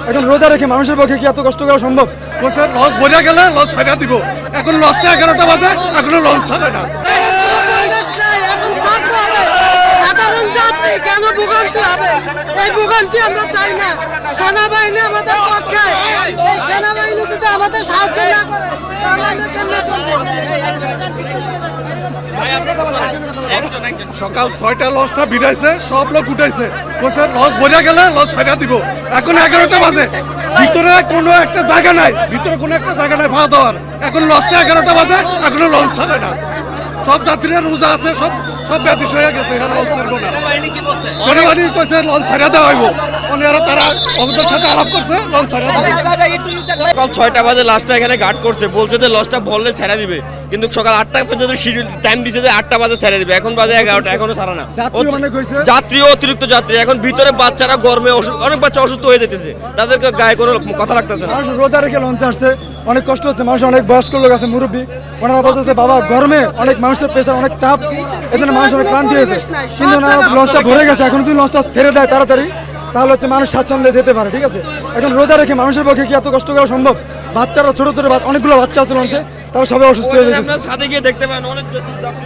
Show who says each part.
Speaker 1: এখন রোজা রেখে মানুষের পক্ষে কি এত কষ্ট করা সম্ভব?
Speaker 2: বলছে লস বোঝা গেলে লস ছাড়া দিব, এখন লসটা 11টা বাজে, এখনো লস ছাড়ে না।
Speaker 3: এখন ছাড়তে হবে, সাধারণ যাত্রী কেন ভোগান্তি হবে? এই ভোগান্তি আমরা চাই না। সেনাবাহিনী আমাদের পক্ষে, এই সেনাবাহিনী যদি আমাদের সাহায্য না করে তাহলে আমরা কেমনে চলবো?
Speaker 2: সকাল 6টা লসটা ভিড়াইছে, সব লোক উঠাইছে, বলছে লস বোঝা গেলে লস ছাড়া দিব, এখন 11টা বাজে, ভিতরে কোনো একটা জায়গা নাই, ভিতরে কোনো একটা জায়গা নাই ভাড়া দেওয়ার, এখন লসটা 11টা বাজে, এখনো লস ছাড়ে না। সব যাত্রীরা রোজা আছে, সব সব ব্যাধিস হয়ে গেছে, এখানে লঞ্চ ছাড়বো না। সেনাবাহিনী কইছে লঞ্চ ছাড়া দেওয়া হইব, অন্যরা তারা ওদের সাথে আলাপ করছে লঞ্চ ছাড়া দেওয়া।
Speaker 4: সকাল 6টা বাজে লাস্টটা এখানে গার্ড করছে, বলছে যে লসটা বললে ছেড়ে দিবে, কিন্তু সকাল 8টা পর্যন্ত শিডিউল টাইম দিছে যে 8টা বাজে ছেড়ে দিবে, এখন বাজে 11টা, এখনো ছাড়া না। যাত্রী অতিরিক্ত যাত্রী, এখন ভিতরে বাচ্চারা গরমে অনেক বাচ্চা অসুস্থ হয়ে যেতেছে, তাদেরকে গায়ে কোনো কথা লাগতেছে না।
Speaker 1: রোজা রেখে লঞ্চে আসছে, অনেক কষ্ট হচ্ছে, মানুষ অনেক বয়স্ক লোক আছে, মুরব্বী, ওনারা বলতেছে বাবা গরমে অনেক মানুষের প্রেশার, অনেক চাপ, এই জন্য মানুষ অনেক ক্লান্তি হয়েছে, কিন্তু লঞ্চটা ভরে গেছে, এখন যদি লঞ্চটা ছেড়ে দেয় তাড়াতাড়ি তাহলে হচ্ছে মানুষ স্বাচ্ছন্দ্যে যেতে পারে, ঠিক আছে? এখন রোজা রেখে মানুষের পক্ষে কি এত কষ্ট করা সম্ভব? বাচ্চারা ছোট ছোট অনেকগুলো বাচ্চা আছে লঞ্চে, তারা সবাই অসুস্থ হয়ে যাচ্ছে।
Speaker 4: সাথে গিয়ে দেখতে পান অনেক যাত্রী